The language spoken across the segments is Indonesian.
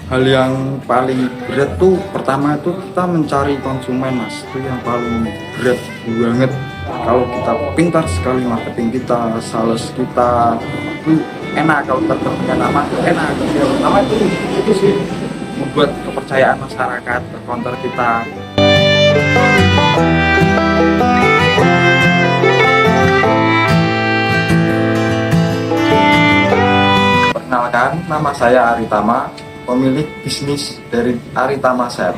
Hal yang paling berat tuh pertama itu kita mencari konsumen mas, itu yang paling berat banget. Kalau kita pintar sekali marketing kita, sales kita itu enak, kalau kita punya nama itu enak. Nama itu sih membuat kepercayaan masyarakat ke counter kita. Perkenalkan, nama saya Aritama, pemilik bisnis dari Aritama Sale.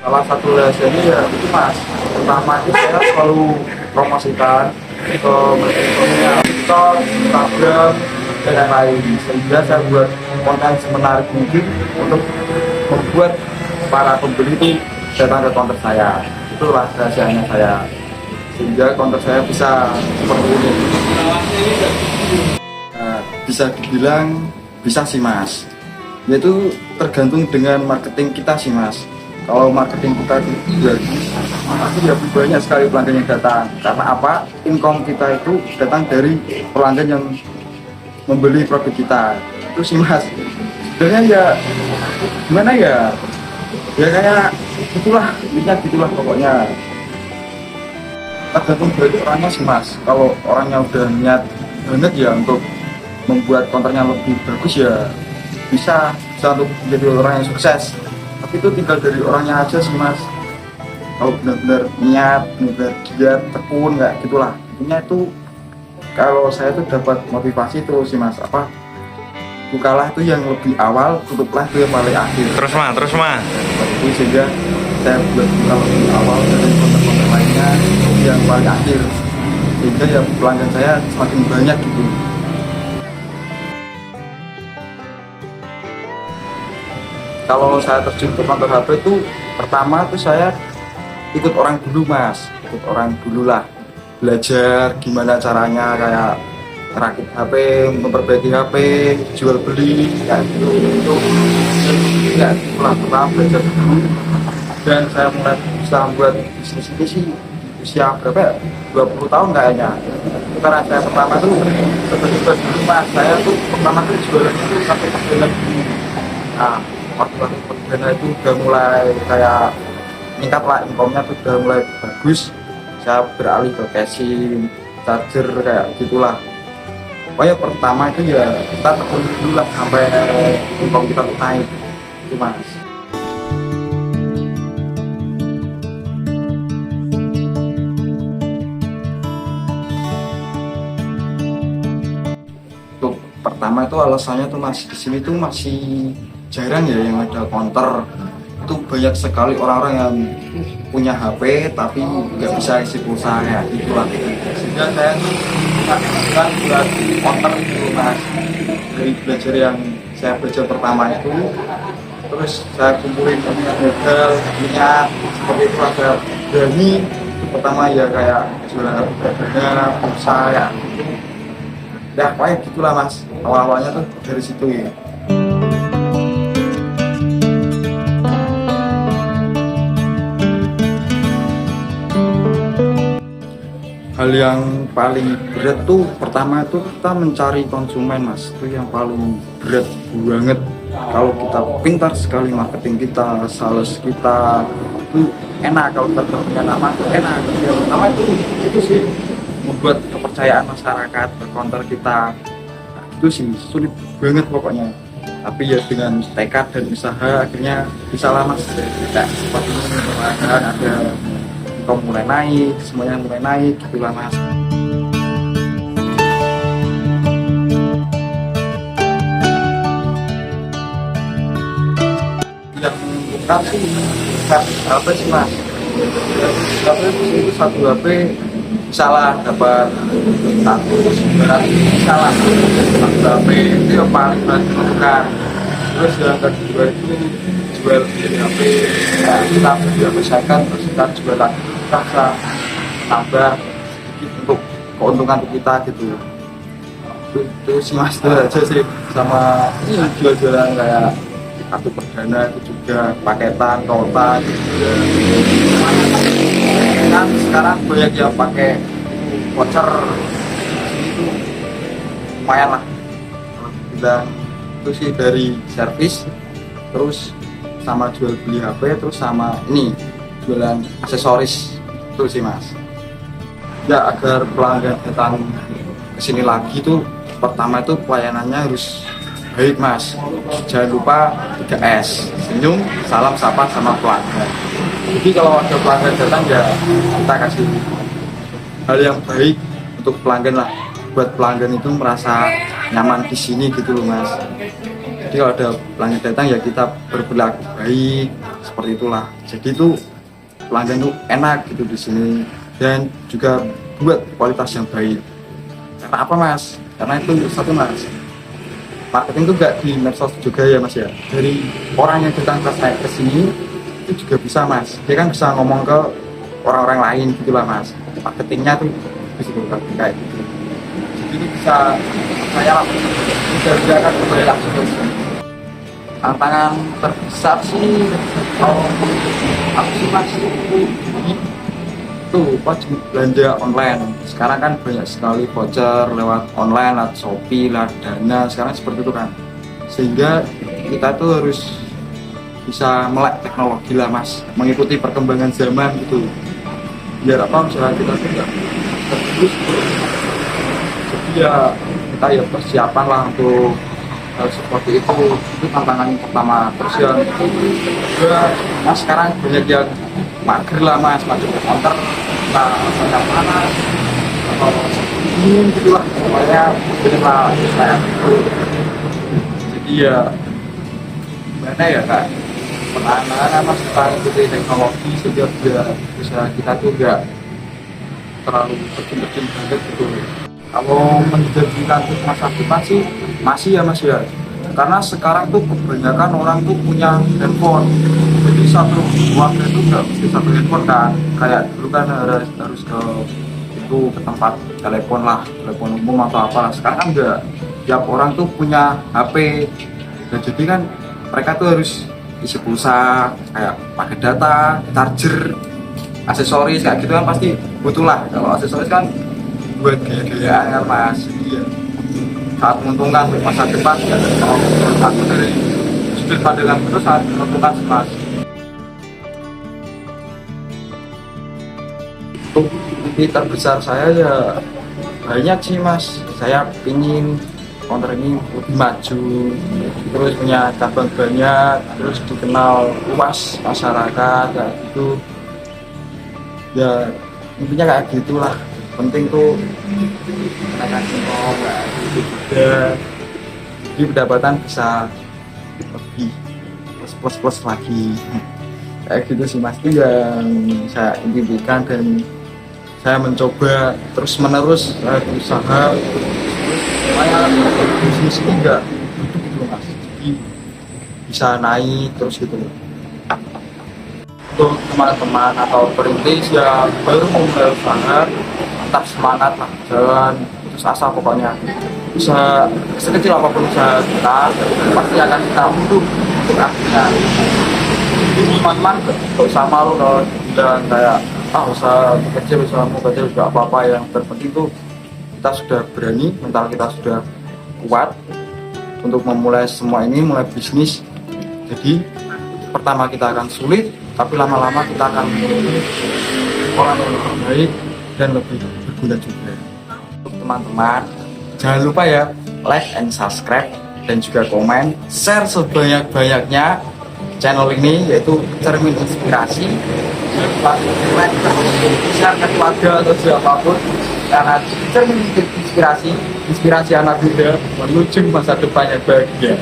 Salah satu rahasianya ya itu mas, pertama itu saya selalu promosikan ke media TikTok, Instagram, dan lain-lain, sehingga saya buat konten semenarik mungkin untuk membuat para pembeli itu datang ke counter saya. Itulah rahasianya saya, sehingga counter saya bisa seperti ini. Bisa dibilang bisa sih mas, yaitu tergantung dengan marketing kita sih mas. Kalau marketing kita bagus, pasti ya banyak sekali pelanggan yang datang. Karena apa? Income kita itu datang dari pelanggan yang membeli produk kita. Itu sih mas. Sebenarnya ya gimana ya? Ya kayak gitulah, intinya gitulah pokoknya. Tergantung dari orangnya sih mas. Kalau orangnya udah niat banget ya untuk membuat kontennya lebih bagus ya bisa untuk menjadi orang yang sukses. Tapi itu tinggal dari orangnya aja sih mas. Kalau benar-benar niat, benar-benar giat, tekun kayak gitulah. Intinya itu kalau saya tuh dapat motivasi itu sih mas, apa bukalah itu yang lebih awal, tutuplah itu yang paling akhir. Terus mah. Itu sehingga saya buat buka lebih awal dari konten-konten lainnya yang paling akhir, sehingga ya pelanggan saya semakin banyak gitu. Kalau saya terjun ke counter HP itu pertama tuh saya ikut orang dulu mas, ikut orang dulu lah, belajar gimana caranya kayak rakit HP, memperbaiki HP, jual beli kayak gitu. Itu ya pertama belajar dulu, dan saya mulai bisa buat bisnis ini sih usia berapa ya? 20 tahun kayaknya. Itu karena saya pertama tuh seperti dulu mas, saya tuh pertama tuh jualan itu sampai perdana. Nah, waktu perdana itu udah mulai kayak meningkat lah, income-nya tuh udah mulai bagus. Saya beralih ke casing, charger kayak gitulah. Pokoknya pertama itu ya kita tekun dulu lah sampai income kita tuh naik itu mas. Untuk pertama itu alasannya tuh mas, di sini tuh masih jarang ya yang ada counter. Itu banyak sekali orang-orang yang punya HP tapi nggak bisa isi pulsa ya itulah. Sehingga saya tuh kan buat counter gitu mas. Dari belajar yang saya belajar pertama itu, terus saya kumpulin modal, minyak, seperti itu ada berani. Pertama ya kayak jualan harga pulsa ya. Ya kayak gitulah mas. Awal-awalnya tuh dari situ ya. Hal yang paling berat tuh pertama itu kita mencari konsumen mas, itu yang paling berat banget. Kalau kita pintar sekali marketing kita, sales kita itu enak, kalau kita punya nama itu enak. Nama itu sih membuat kepercayaan masyarakat ke counter kita. Nah, itu sih sulit banget pokoknya. Tapi ya dengan tekad dan usaha akhirnya bisa lama kita seperti ini, ada income mulai naik, semuanya mulai naik gitulah mas. Yang bukan sih apa sih mas, HP itu satu HP salah dapat 100 salah satu HP itu yang paling menentukan. Terus yang kedua itu jual beli HP, kita beli HP second terus kita jual lagi, kita bisa tambah sedikit untuk keuntungan untuk kita gitu. Itu sih mas, itu aja sih. Sama jual-jualan kayak kartu perdana itu juga, paketan, kautan gitu. Kan sekarang banyak yang pakai voucher, itu lumayan lah kalau bilang. Itu sih dari servis terus sama jual beli HP, terus sama ini jualan aksesoris itu sih mas. Ya agar pelanggan datang ke sini lagi tuh pertama itu pelayanannya harus baik mas. Jangan lupa 3S, senyum, salam, sapa sama pelanggan. Jadi kalau ada pelanggan datang ya kita kasih hal yang baik untuk pelanggan lah, buat pelanggan itu merasa nyaman di sini gitu loh mas. Jadi kalau ada pelanggan datang ya kita berperilaku baik seperti itulah. Jadi itu pelanggan itu enak gitu di sini dan juga buat kualitas yang baik. Karena apa mas? Karena itu satu mas, marketing itu gak di medsos juga ya mas ya. Dari orang yang datang ke sini itu juga bisa mas. Dia kan bisa ngomong ke orang-orang lain gitulah mas. Marketingnya tuh bisa kayak gitu. Jadi itu bisa saya bisa akan kembali langsung ke sini. Tantangan terbesar sih kalau aku sih masih tuh wajib belanja online. Sekarang kan banyak sekali voucher lewat online, lewat Shopee, lewat Dana, sekarang seperti itu kan. Sehingga kita tuh harus bisa melek teknologi lah mas, mengikuti perkembangan zaman gitu. Biar apa misalnya kita tidak terus. Jadi ya kita ya persiapan lah untuk hal seperti itu tantangan yang pertama. Terus yang kedua mas, sekarang banyak yang mager lah mas, mager ke counter, nah banyak panas atau dingin gitu lah, semuanya jadi lah kayak gitu. Jadi ya gimana ya kak, perlahan-lahan mas kita ikuti teknologi sehingga bisa kita tuh gak terlalu terjun banget gitu. Kalau menjadikan masa depan sih masih ya mas ya, karena sekarang tuh kebanyakan orang tuh punya handphone. Jadi satu keluarga itu nggak mesti satu handphone kan, kayak dulu kan harus ke tempat telepon lah, telepon umum atau apa. Sekarang kan enggak, tiap orang tuh punya HP. Dan jadi kan mereka tuh harus isi pulsa, kayak pakai data, charger, aksesoris kayak gitu kan pasti butuh lah. Kalau aksesoris kan buat gaya-gayaan kan mas. Iya, sangat menguntungkan untuk masa depan ya. Kalau aku dari sudut pandang itu sangat menguntungkan mas. Untuk mimpi terbesar saya ya banyak sih mas. Saya ingin counter ini lebih maju, terus punya cabang banyak, terus dikenal luas masyarakat kayak gitu. Ya intinya kayak gitulah. Penting tuh menekan semua kayak gitu juga. Jadi pendapatan bisa lebih plus lagi. Kayak gitu sih mas, itu yang saya impikan dan saya mencoba terus menerus berusaha supaya bisnis ini enggak duduk gitu mas, jadi bisa naik terus gitu. Untuk teman-teman atau perintis yang baru memulai usaha, tetap semangat lah, jangan putus asa pokoknya. Bisa sekecil apapun usaha kita pasti akan kita untung untuk akhirnya. Jadi teman-teman gak usah malu kalau dan kayak usaha kecil, usahamu kecil juga apa-apa. Yang terpenting tuh kita sudah berani, mental kita sudah kuat untuk memulai semua ini, mulai bisnis. Jadi pertama kita akan sulit, tapi lama-lama kita akan orang yang lebih baik dan lebih berguna juga. Untuk teman-teman jangan lupa ya, like and subscribe dan juga komen, share sebanyak-banyaknya channel ini, yaitu Cermin Inspirasi. Share ke keluarga atau siapapun, karena Cermin inspirasi anak muda menuju masa depan yang bahagia.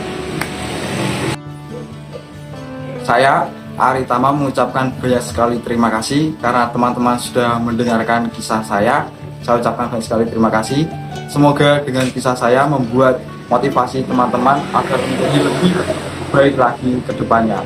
Saya Ari Tama mengucapkan banyak sekali terima kasih karena teman-teman sudah mendengarkan kisah saya. Saya ucapkan banyak sekali terima kasih. Semoga dengan kisah saya membuat motivasi teman-teman agar menjadi lebih baik lagi ke depannya.